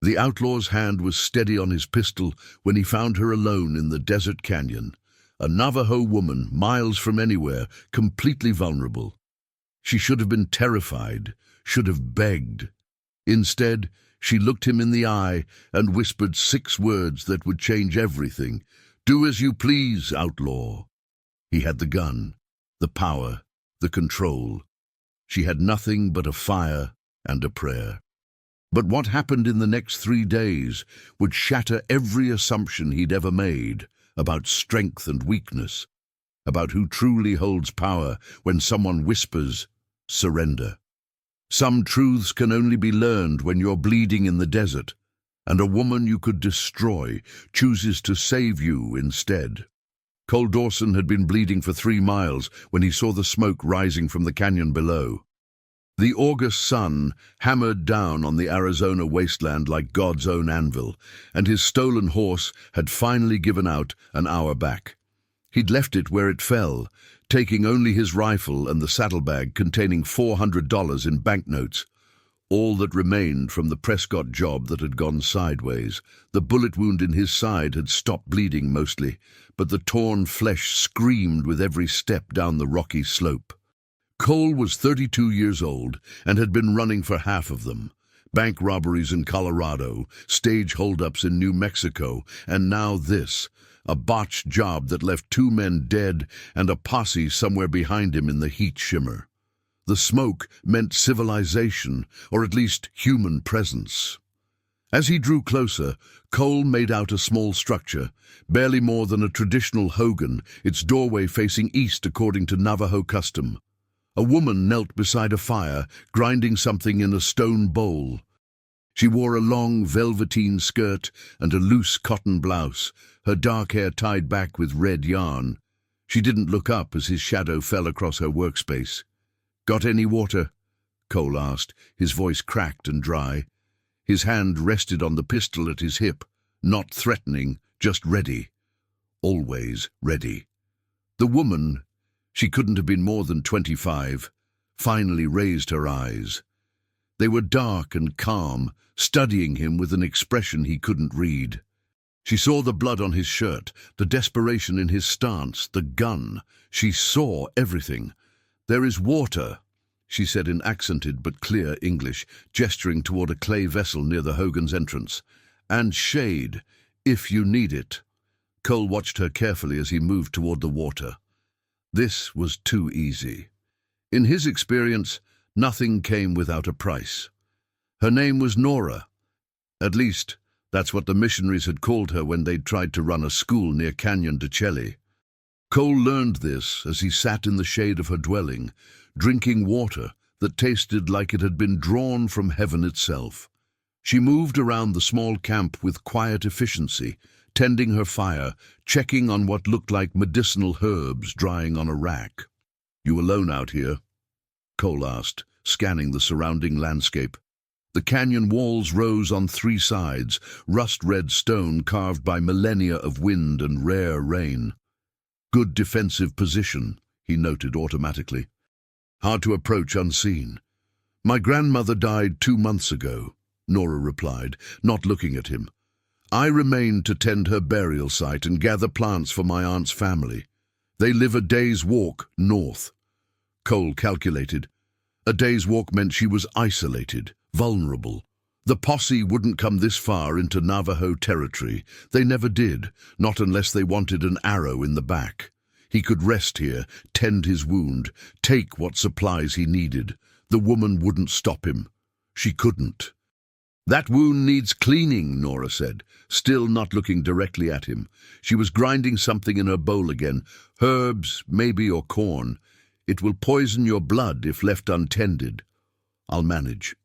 The outlaw's hand was steady on his pistol when he found her alone in the desert canyon, a Navajo woman miles from anywhere, completely vulnerable. She should have been terrified, should have begged. Instead, she looked him in the eye and whispered 6 words that would change everything. "Do as you please, outlaw." He had the gun, the power, the control. She had nothing but a fire and a prayer. But what happened in the next 3 days would shatter every assumption he'd ever made about strength and weakness, about who truly holds power when someone whispers, "Surrender." Some truths can only be learned when you're bleeding in the desert, and a woman you could destroy chooses to save you instead. Cole Dawson had been bleeding for 3 miles when he saw the smoke rising from the canyon below. The August sun hammered down on the Arizona wasteland like God's own anvil, and his stolen horse had finally given out an hour back. He'd left it where it fell, taking only his rifle and the saddlebag containing $400 in banknotes, all that remained from the Prescott job that had gone sideways. The bullet wound in his side had stopped bleeding mostly, but the torn flesh screamed with every step down the rocky slope. Cole was 32 years old and had been running for half of them. Bank robberies in Colorado, stage holdups in New Mexico, and now this, a botched job that left 2 men dead and a posse somewhere behind him in the heat shimmer. The smoke meant civilization, or at least human presence. As he drew closer, Cole made out a small structure, barely more than a traditional hogan, its doorway facing east according to Navajo custom. A woman knelt beside a fire, grinding something in a stone bowl. She wore a long velveteen skirt and a loose cotton blouse, her dark hair tied back with red yarn. She didn't look up as his shadow fell across her workspace. "Got any water?" Cole asked, his voice cracked and dry. His hand rested on the pistol at his hip, not threatening, just ready. Always ready. The woman, she couldn't have been more than 25, finally raised her eyes. They were dark and calm, studying him with an expression he couldn't read. She saw the blood on his shirt, the desperation in his stance, the gun. She saw everything. "There is water," she said in accented but clear English, gesturing toward a clay vessel near the Hogan's entrance. "And shade, if you need it." Cole watched her carefully as he moved toward the water. This was too easy. In his experience, nothing came without a price. Her name was Nora. At least, that's what the missionaries had called her when they'd tried to run a school near Canyon de Chelly. Cole learned this as he sat in the shade of her dwelling, drinking water that tasted like it had been drawn from heaven itself. She moved around the small camp with quiet efficiency, tending her fire, checking on what looked like medicinal herbs drying on a rack. "You alone out here?" Cole asked, scanning the surrounding landscape. The canyon walls rose on 3 sides, rust-red stone carved by millennia of wind and rare rain. "Good defensive position," he noted automatically. "Hard to approach unseen." "My grandmother died 2 months ago," Nora replied, not looking at him. "I remained to tend her burial site and gather plants for my aunt's family. They live a day's walk north." Cole calculated. A day's walk meant she was isolated, vulnerable. The posse wouldn't come this far into Navajo territory. They never did, not unless they wanted an arrow in the back. He could rest here, tend his wound, take what supplies he needed. The woman wouldn't stop him. She couldn't. "That wound needs cleaning," Nora said, still not looking directly at him. She was grinding something in her bowl again, herbs, maybe, or corn. "It will poison your blood if left untended." "I'll manage."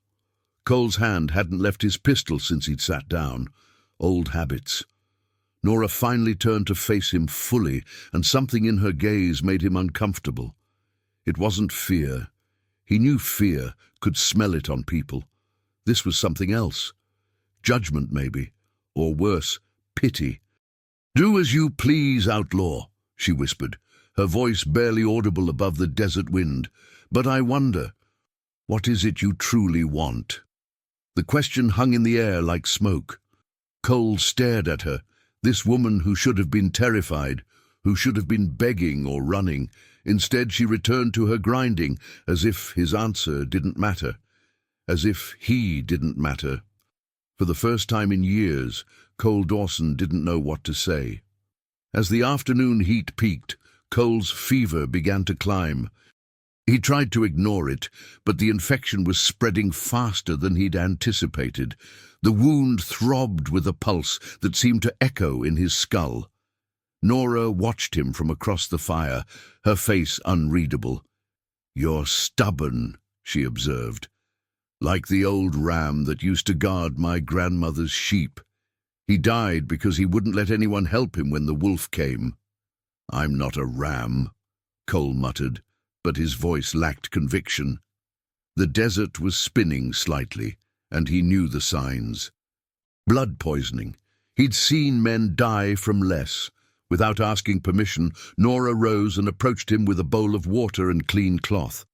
Cole's hand hadn't left his pistol since he'd sat down. Old habits. Nora finally turned to face him fully, and something in her gaze made him uncomfortable. It wasn't fear. He knew fear, could smell it on people. This was something else. Judgment, maybe. Or worse, pity. "Do as you please, outlaw," she whispered, her voice barely audible above the desert wind. "But I wonder, what is it you truly want?" The question hung in the air like smoke. Cole stared at her, this woman who should have been terrified, who should have been begging or running. Instead, she returned to her grinding, as if his answer didn't matter, as if he didn't matter. For the first time in years, Cole Dawson didn't know what to say. As the afternoon heat peaked, Cole's fever began to climb. He tried to ignore it, but the infection was spreading faster than he'd anticipated. The wound throbbed with a pulse that seemed to echo in his skull. Nora watched him from across the fire, her face unreadable. "You're stubborn," she observed. "Like the old ram that used to guard my grandmother's sheep. He died because he wouldn't let anyone help him when the wolf came." "I'm not a ram," Cole muttered, but his voice lacked conviction. The desert was spinning slightly, and he knew the signs. Blood poisoning. He'd seen men die from less. Without asking permission, Nora rose and approached him with a bowl of water and clean cloth.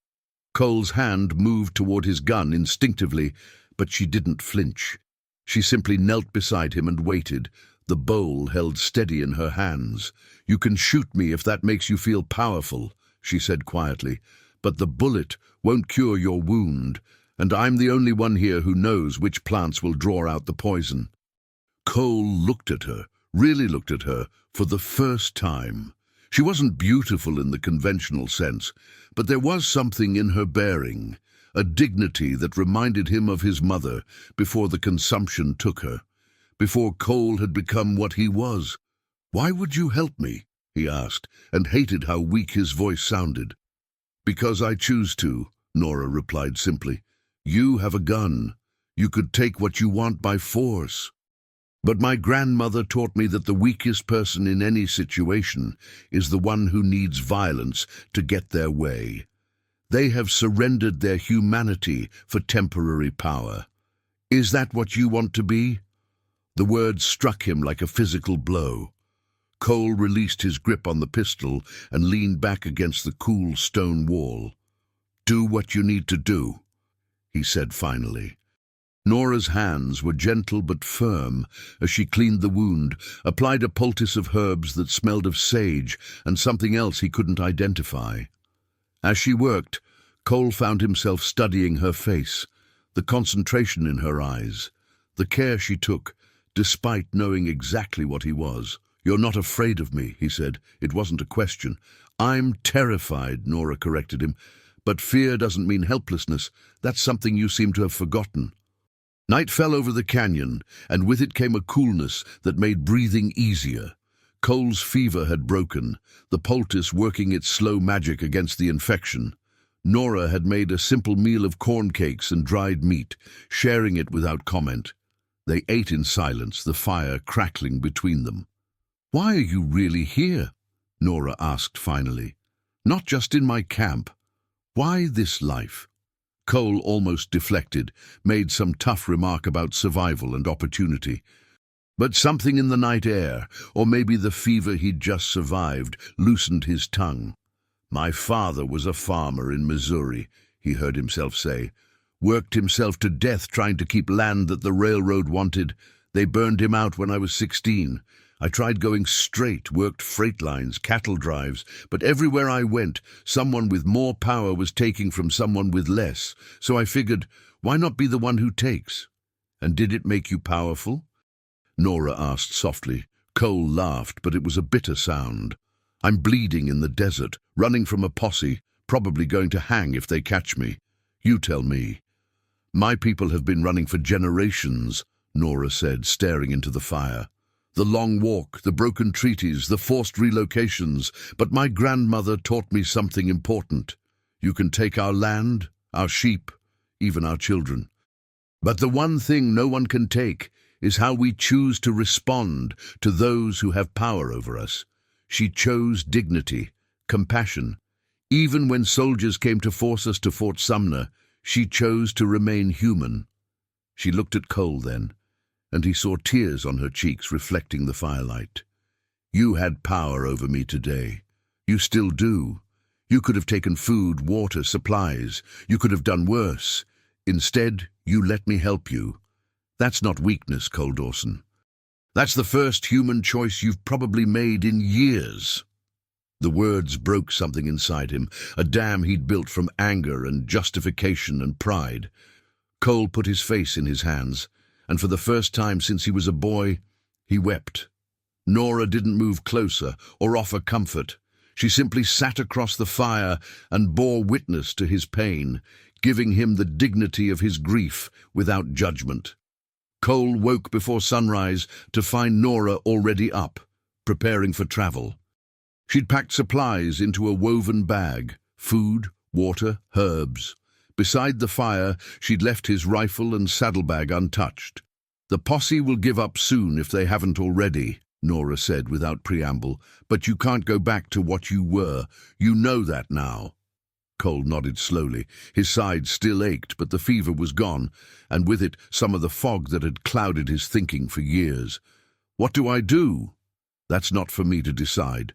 Cole's hand moved toward his gun instinctively, but she didn't flinch. She simply knelt beside him and waited, the bowl held steady in her hands. "You can shoot me if that makes you feel powerful," she said quietly, "but the bullet won't cure your wound, and I'm the only one here who knows which plants will draw out the poison." Cole looked at her, really looked at her, for the first time. She wasn't beautiful in the conventional sense, but there was something in her bearing, a dignity that reminded him of his mother before the consumption took her, before Cole had become what he was. "Why would you help me?" he asked, and hated how weak his voice sounded. "Because I choose to," Nora replied simply. "You have a gun. You could take what you want by force. But my grandmother taught me that the weakest person in any situation is the one who needs violence to get their way. They have surrendered their humanity for temporary power. Is that what you want to be?" The words struck him like a physical blow. Cole released his grip on the pistol and leaned back against the cool stone wall. "Do what you need to do," he said finally. Nora's hands were gentle but firm as she cleaned the wound, applied a poultice of herbs that smelled of sage and something else he couldn't identify. As she worked, Cole found himself studying her face, the concentration in her eyes, the care she took, despite knowing exactly what he was. "You're not afraid of me," he said. It wasn't a question. "I'm terrified," Nora corrected him. "But fear doesn't mean helplessness. That's something you seem to have forgotten." Night fell over the canyon, and with it came a coolness that made breathing easier. Cole's fever had broken, the poultice working its slow magic against the infection. Nora had made a simple meal of corn cakes and dried meat, sharing it without comment. They ate in silence, the fire crackling between them. "Why are you really here?" Nora asked finally. "Not just in my camp. Why this life?" Cole almost deflected, made some tough remark about survival and opportunity. But something in the night air, or maybe the fever he'd just survived, loosened his tongue. "My father was a farmer in Missouri," he heard himself say. "Worked himself to death trying to keep land that the railroad wanted. They burned him out when I was 16. I tried going straight, worked freight lines, cattle drives, but everywhere I went, someone with more power was taking from someone with less. So I figured, why not be the one who takes?" "And did it make you powerful?" Nora asked softly. Cole laughed, but it was a bitter sound. "I'm bleeding in the desert, running from a posse, probably going to hang if they catch me. You tell me." "My people have been running for generations," Nora said, staring into the fire. "The long walk, the broken treaties, the forced relocations, but my grandmother taught me something important. You can take our land, our sheep, even our children. But the one thing no one can take is how we choose to respond to those who have power over us." She chose dignity, compassion. Even when soldiers came to force us to Fort Sumner, she chose to remain human. She looked at Cole then, and he saw tears on her cheeks reflecting the firelight. "You had power over me today. You still do. You could have taken food, water, supplies. You could have done worse. Instead, you let me help you. That's not weakness, Cole Dawson. That's the first human choice you've probably made in years." The words broke something inside him, a dam he'd built from anger and justification and pride. Cole put his face in his hands, and for the first time since he was a boy, he wept. Nora didn't move closer or offer comfort. She simply sat across the fire and bore witness to his pain, giving him the dignity of his grief without judgment. Cole woke before sunrise to find Nora already up, preparing for travel. She'd packed supplies into a woven bag, food, water, herbs. Beside the fire, she'd left his rifle and saddlebag untouched. "The posse will give up soon if they haven't already," Nora said without preamble, "but you can't go back to what you were. You know that now." Cole nodded slowly. His side still ached, but the fever was gone, and with it some of the fog that had clouded his thinking for years. "What do I do?" "That's not for me to decide."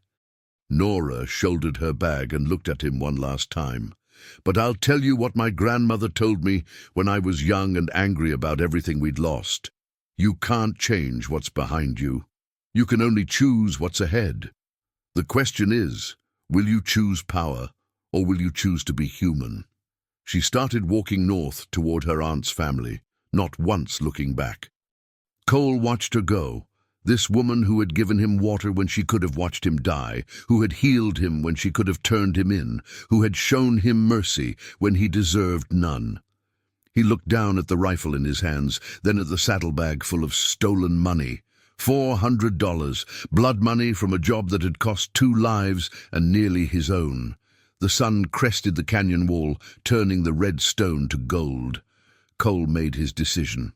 Nora shouldered her bag and looked at him one last time. "But I'll tell you what my grandmother told me when I was young and angry about everything we'd lost. You can't change what's behind you. You can only choose what's ahead. The question is, will you choose power, or will you choose to be human?" She started walking north toward her aunt's family, not once looking back. Cole watched her go. This woman who had given him water when she could have watched him die, who had healed him when she could have turned him in, who had shown him mercy when he deserved none. He looked down at the rifle in his hands, then at the saddlebag full of stolen money. $400, blood money from a job that had cost 2 lives and nearly his own. The sun crested the canyon wall, turning the red stone to gold. Cole made his decision.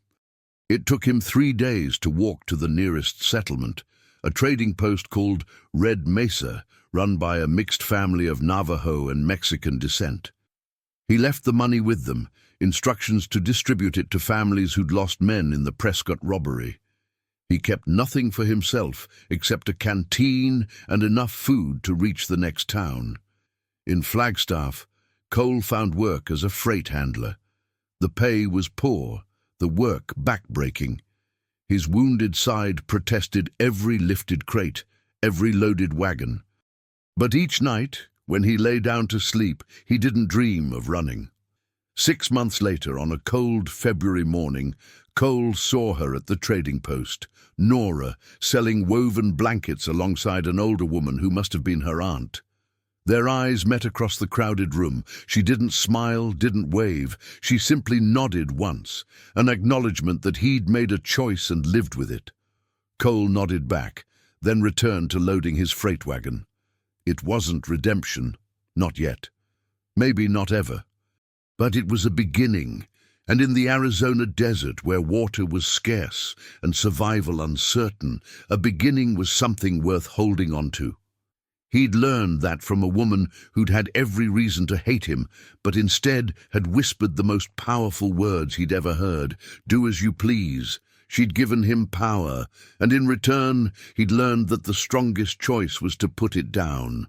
It took him 3 days to walk to the nearest settlement, a trading post called Red Mesa, run by a mixed family of Navajo and Mexican descent. He left the money with them, instructions to distribute it to families who'd lost men in the Prescott robbery. He kept nothing for himself except a canteen and enough food to reach the next town. In Flagstaff, Cole found work as a freight handler. The pay was poor, the work back-breaking. His wounded side protested every lifted crate, every loaded wagon. But each night, when he lay down to sleep, he didn't dream of running. 6 months later, on a cold February morning, Cole saw her at the trading post, Nora, selling woven blankets alongside an older woman who must have been her aunt. Their eyes met across the crowded room. She didn't smile, didn't wave. She simply nodded once, an acknowledgement that he'd made a choice and lived with it. Cole nodded back, then returned to loading his freight wagon. It wasn't redemption, not yet. Maybe not ever. But it was a beginning, and in the Arizona desert where water was scarce and survival uncertain, a beginning was something worth holding on to. He'd learned that from a woman who'd had every reason to hate him, but instead had whispered the most powerful words he'd ever heard, "Do as you please." She'd given him power, and in return he'd learned that the strongest choice was to put it down.